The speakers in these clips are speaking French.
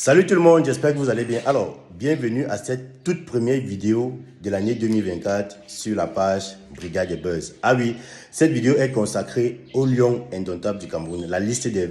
Salut tout le monde, j'espère que vous allez bien. Alors, bienvenue à cette toute première vidéo de l'année 2024 sur la page Brigade des Buzz. Ah oui, cette vidéo est consacrée aux lions indomptables du Cameroun. La liste des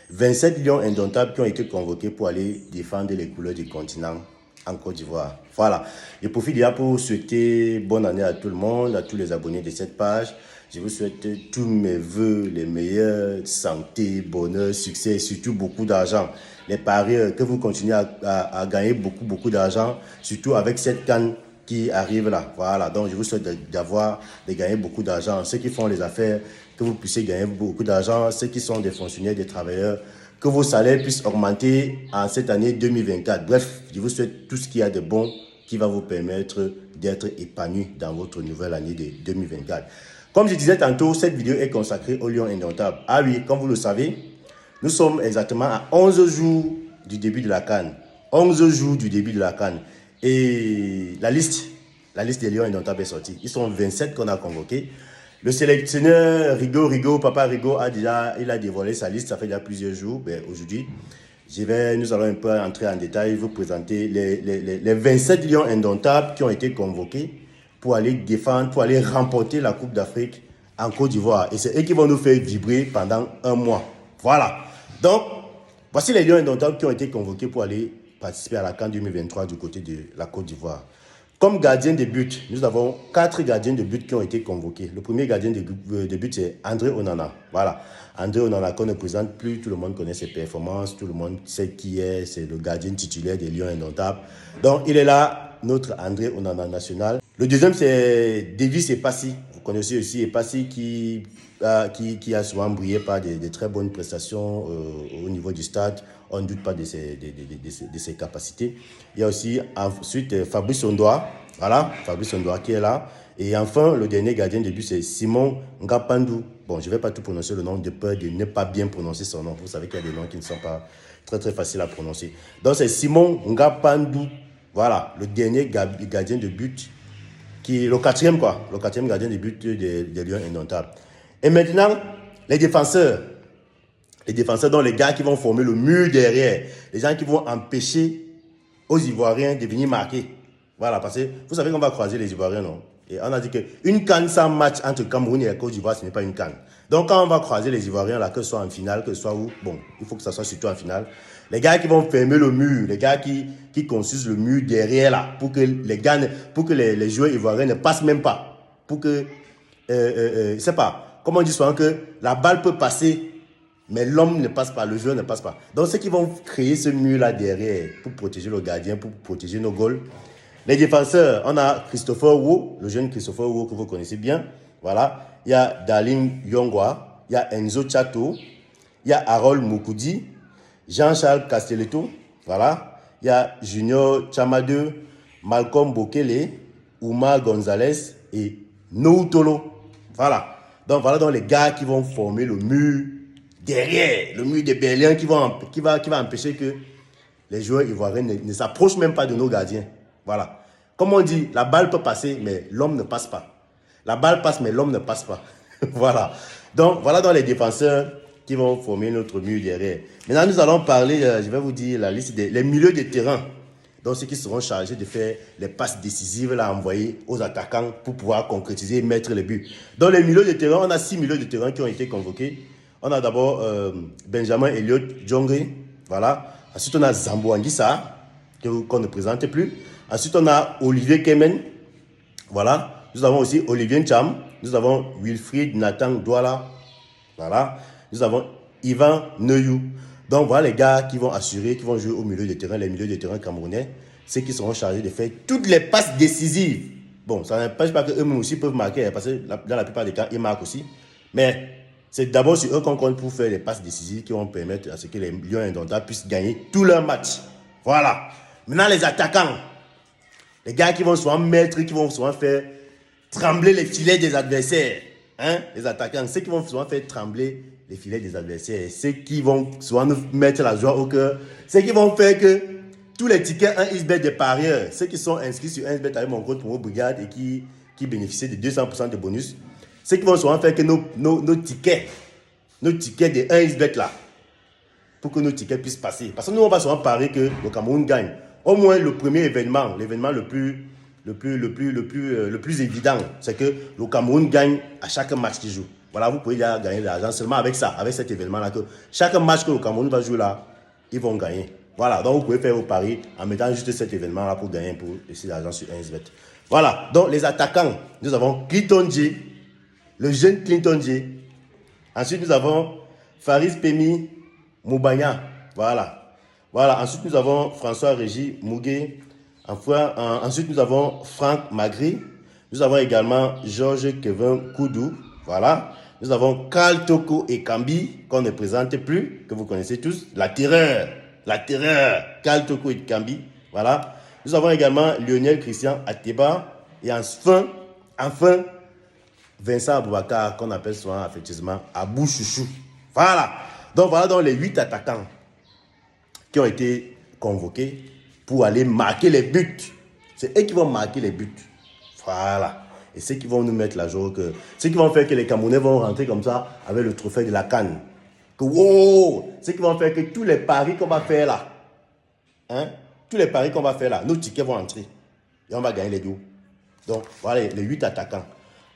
27 lions indomptables qui ont été convoqués pour aller défendre les couleurs du continent en Côte d'Ivoire. Voilà, je profite déjà pour souhaiter bonne année à tout le monde, à tous les abonnés de cette page. Je vous souhaite tous mes voeux, les meilleurs, santé, bonheur, succès et surtout beaucoup d'argent. Les parieurs, que vous continuez à gagner beaucoup d'argent, surtout avec cette canne qui arrive là. Voilà, donc je vous souhaite de gagner beaucoup d'argent. Ceux qui font les affaires, que vous puissiez gagner beaucoup d'argent. Ceux qui sont des fonctionnaires, des travailleurs, que vos salaires puissent augmenter en cette année 2024. Bref, je vous souhaite tout ce qu'il y a de bon qui va vous permettre d'être épanoui dans votre nouvelle année de 2024. Comme je disais tantôt, cette vidéo est consacrée aux lions indomptables. Ah oui, comme vous le savez, nous sommes exactement à 11 jours du début de la CAN. 11 jours du début de la CAN. Et la liste des lions indomptables est sortie. Ils sont 27 qu'on a convoqués. Le sélectionneur Rigo, Papa Rigo, il a dévoilé sa liste, ça fait déjà plusieurs jours. Aujourd'hui, nous allons un peu entrer en détail, vous présenter les 27 lions indomptables qui ont été convoqués pour aller défendre, pour aller remporter la Coupe d'Afrique en Côte d'Ivoire. Et c'est eux qui vont nous faire vibrer pendant un mois. Voilà. Donc, voici les lions indomptables qui ont été convoqués pour aller participer à la CAN 2023 du côté de la Côte d'Ivoire. Comme gardien de but, nous avons 4 gardiens de but qui ont été convoqués. Le premier gardien de but, c'est André Onana. Voilà. André Onana, qu'on ne présente plus, tout le monde connaît ses performances, tout le monde sait qui est, c'est le gardien titulaire des Lions indomptables. Donc, il est là, notre André Onana national. Le deuxième, c'est Davis Epassi. Vous connaissez aussi Epassi qui a souvent brillé par des très bonnes prestations au niveau du stade. On ne doute pas de ses capacités. Il y a aussi ensuite Fabrice Ondoa. Voilà, Fabrice Ondoa qui est là. Et enfin, le dernier gardien de but, c'est Simon Ngapandou. Bon, je ne vais pas tout prononcer le nom de peur de ne pas bien prononcer son nom. Vous savez qu'il y a des noms qui ne sont pas très faciles à prononcer. Donc, c'est Simon Ngapandou. Voilà, le dernier gardien de but, qui est le quatrième gardien de but des Lions indomptables. Et maintenant, les défenseurs. Les défenseurs, donc les gars qui vont former le mur derrière. Les gens qui vont empêcher aux Ivoiriens de venir marquer. Voilà, parce que vous savez qu'on va croiser les Ivoiriens, non? Et on a dit qu'une CAN sans match entre Cameroun et la Côte d'Ivoire, ce n'est pas une CAN. Donc quand on va croiser les Ivoiriens, là, que ce soit en finale, que ce soit où, bon, il faut que ça soit surtout en finale. Les gars qui vont fermer le mur, les gars qui construisent le mur derrière là, pour que les joueurs ivoiriens ne passent même pas. Pour que, je sais pas, comme on dit souvent que la balle peut passer, mais l'homme ne passe pas, le joueur ne passe pas. Donc, ceux qui vont créer ce mur-là derrière pour protéger le gardien, pour protéger nos goals. Les défenseurs, on a Christopher Wu, le jeune Christopher Wu que vous connaissez bien. Voilà. Il y a Darling Yongwa, il y a Enzo Chato, il y a Harold Moukoudi, Jean-Charles Castelletto. Voilà. Il y a Junior Chamade, Malcolm Bokele, Oumar Gonzalez et Noutolo. Voilà. Donc, voilà donc les gars qui vont former le mur derrière, le mur de Berlin qui va empêcher que les joueurs ivoiriens ne s'approchent même pas de nos gardiens. Voilà. Comme on dit, la balle peut passer, mais l'homme ne passe pas. La balle passe, mais l'homme ne passe pas. Voilà. Donc, voilà dans les défenseurs qui vont former notre mur derrière. Maintenant, nous allons parler, je vais vous dire la liste des milieux de terrain. Donc, ceux qui seront chargés de faire les passes décisives à envoyer aux attaquants pour pouvoir concrétiser et mettre les buts. Dans les milieux de terrain, on a 6 milieux de terrain qui ont été convoqués. On a d'abord Benjamin Elliott Djongé. Voilà. Ensuite, on a Zambo Anguissa, qu'on ne présente plus. Ensuite, on a Olivier Kemen. Voilà. Nous avons aussi Olivier Ncham. Nous avons Wilfried Nathan Douala. Voilà. Nous avons Ivan Neuyou. Donc, voilà les gars qui vont assurer, qui vont jouer au milieu de terrain, les milieux de terrain camerounais. Ceux qui seront chargés de faire toutes les passes décisives. Bon, ça n'empêche pas qu'eux-mêmes aussi peuvent marquer, parce que dans la plupart des cas, ils marquent aussi. Mais c'est d'abord sur eux qu'on compte pour faire les passes décisives qui vont permettre à ce que les Lions indomptables puissent gagner tous leurs matchs. Voilà. Maintenant, les attaquants. Les gars qui vont souvent faire trembler les filets des adversaires. Hein? Les attaquants, ceux qui vont souvent faire trembler les filets des adversaires. Ceux qui vont souvent nous mettre la joie au cœur. Ceux qui vont faire que tous les tickets 1xBet des parieurs, ceux qui sont inscrits sur 1xBet avec mon code promo Brigade et qui bénéficient de 200% de bonus, ceux qui vont souvent faire que nos tickets de 1xBet là, pour que nos tickets puissent passer. Parce que nous, on va souvent parier que le Cameroun gagne. Au moins, le premier événement, l'événement le plus évident, c'est que le Cameroun gagne à chaque match qu'il joue. Voilà, vous pouvez déjà gagner de l'argent seulement avec ça, avec cet événement-là. Que chaque match que le Cameroun va jouer là, ils vont gagner. Voilà, donc vous pouvez faire vos paris en mettant juste cet événement-là pour gagner pour laisser l'argent sur 1xBet. Voilà, donc les attaquants, nous avons Clinton J, le jeune Clinton J. Ensuite, nous avons Faris Pemi Moubanya. Voilà. Voilà, ensuite nous avons François-Régis Mouguet. Ensuite, nous avons Franck Magri. Nous avons également Georges Kevin Koudou. Voilà. Nous avons Karl Toko et Kambi, qu'on ne présente plus, que vous connaissez tous. La terreur. Karl Toko et Kambi. Voilà. Nous avons également Lionel Christian Ateba. Et enfin, Vincent Aboubakar, qu'on appelle souvent effectivement Abou Chouchou. Voilà. Donc, voilà donc les 8 attaquants qui ont été convoqués pour aller marquer les buts. C'est eux qui vont marquer les buts. Voilà. Et c'est qui vont nous mettre la joie que... C'est qui vont faire que les Camerounais vont rentrer comme ça avec le trophée de la CAN. Que wow! C'est qui vont faire que tous les paris qu'on va faire là, hein? Tous les paris qu'on va faire là, nos tickets vont entrer. Et on va gagner les deux. Donc, voilà les 8 attaquants.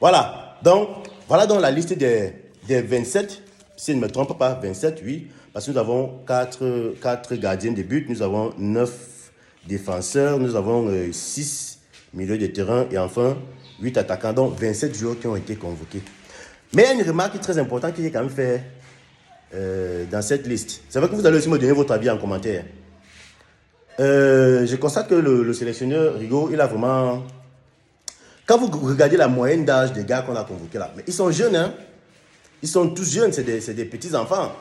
Voilà. Donc, voilà donc la liste des 27. Si je ne me trompe pas, 27, oui. Parce que nous avons 4 gardiens de but, nous avons 9 défenseurs, nous avons 6 milieux de terrain et enfin 8 attaquants, donc 27 joueurs qui ont été convoqués. Mais il y a une remarque très importante que j'ai quand même fait dans cette liste. C'est vrai que vous allez aussi me donner votre avis en commentaire. Je constate que le sélectionneur Rigaud, il a vraiment... Quand vous regardez la moyenne d'âge des gars qu'on a convoqués là, mais ils sont jeunes, hein? Ils sont tous jeunes, c'est des petits enfants.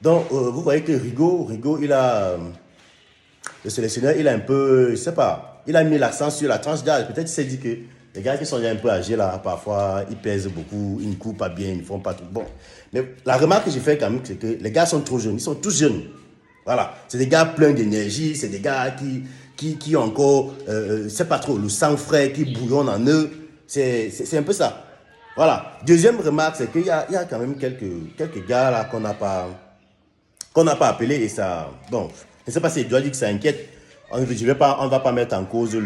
Donc, vous voyez que Rigaud, il a... le sélectionneur, il a un peu, je sais pas, il a mis l'accent sur la tranche d'âge. Peut-être qu'il s'est dit que les gars qui sont déjà un peu âgés là, parfois, ils pèsent beaucoup, ils ne courent pas bien, ils ne font pas tout. Bon. Mais la remarque que j'ai fait quand même, c'est que les gars sont trop jeunes, ils sont tous jeunes. Voilà. C'est des gars pleins d'énergie, c'est des gars qui ont encore, c'est pas trop, le sang frais qui bouillonne en eux. C'est un peu ça. Voilà. Deuxième remarque, c'est qu'il y a quand même quelques gars là qu'on n'a pas appelé et ça... Bon, je ne sais pas si je dois dire que ça inquiète. On ne va pas mettre en cause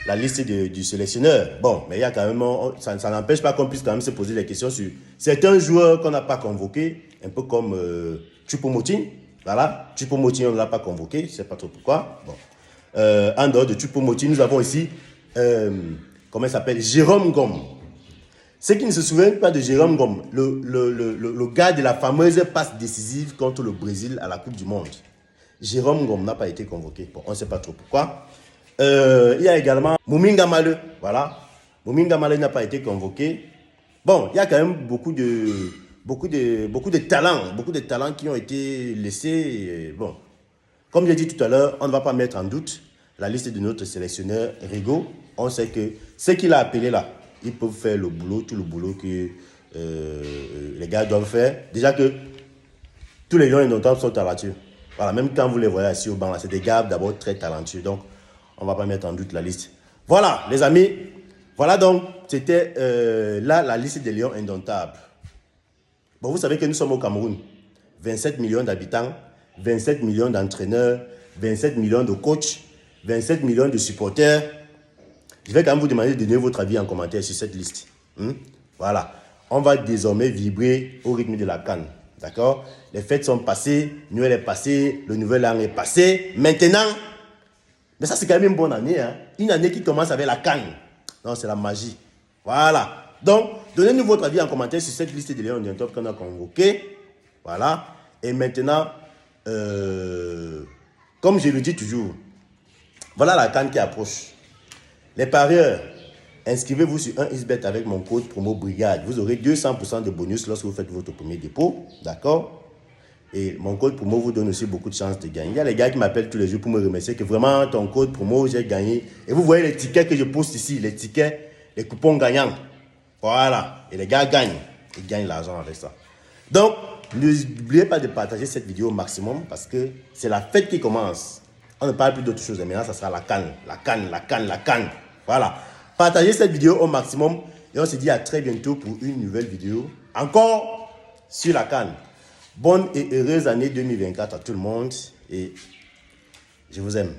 la liste du sélectionneur. Bon, mais il y a quand même... Ça n'empêche pas qu'on puisse quand même se poser des questions sur certains joueurs qu'on n'a pas convoqués, un peu comme Choupo-Moting. Voilà, Choupo-Moting, on ne l'a pas convoqué, je ne sais pas trop pourquoi. Bon. En dehors de Choupo-Moting, nous avons ici, comment il s'appelle, Jérôme Gomme. Ceux qui ne se souviennent pas de Jérôme Gomme, le gars de la fameuse passe décisive contre le Brésil à la Coupe du Monde. Jérôme Gomme n'a pas été convoqué. Bon, on ne sait pas trop pourquoi. Il y a également Mouminga Maleu. Voilà. Mouminga Maleu n'a pas été convoqué. Bon, il y a quand même beaucoup de talents qui ont été laissés. Bon, comme j'ai dit tout à l'heure, on ne va pas mettre en doute la liste de notre sélectionneur Rigaud. On sait que ce qu'il a appelé là, ils peuvent faire tout le boulot que les gars doivent faire. Déjà que tous les gens indomptables sont talentueux. Voilà, même quand vous les voyez assis au banc, c'est des gars d'abord très talentueux. Donc, on ne va pas mettre en doute la liste. Voilà, les amis. Voilà donc, c'était là la liste des lions indomptables. Bon, vous savez que nous sommes au Cameroun. 27 millions d'habitants, 27 millions d'entraîneurs, 27 millions de coachs, 27 millions de supporters. Je vais quand même vous demander de donner votre avis en commentaire sur cette liste. Voilà. On va désormais vibrer au rythme de la CAN. D'accord? Les fêtes sont passées, Noël est passé, le nouvel an est passé. Maintenant, mais ça c'est quand même une bonne année. Hein? Une année qui commence avec la CAN. Non, c'est la magie. Voilà. Donc, donnez-nous votre avis en commentaire sur cette liste de Léon Diantop qu'on a convoqué. Voilà. Et maintenant, comme je le dis toujours, voilà la CAN qui approche. Les parieurs, inscrivez-vous sur 1xBet avec mon code promo Brigade. Vous aurez 200% de bonus lorsque vous faites votre premier dépôt. D'accord? Et mon code promo vous donne aussi beaucoup de chances de gagner. Il y a les gars qui m'appellent tous les jours pour me remercier que vraiment ton code promo, j'ai gagné. Et vous voyez les tickets que je poste ici, les tickets, les coupons gagnants. Voilà. Et les gars gagnent. Ils gagnent l'argent avec ça. Donc, n'oubliez pas de partager cette vidéo au maximum parce que c'est la fête qui commence. On ne parle plus d'autre chose. Et maintenant, ça sera la CAN. La CAN, la CAN, la CAN. Voilà. Partagez cette vidéo au maximum et on se dit à très bientôt pour une nouvelle vidéo. Encore sur la CAN. Bonne et heureuse année 2024 à tout le monde et je vous aime.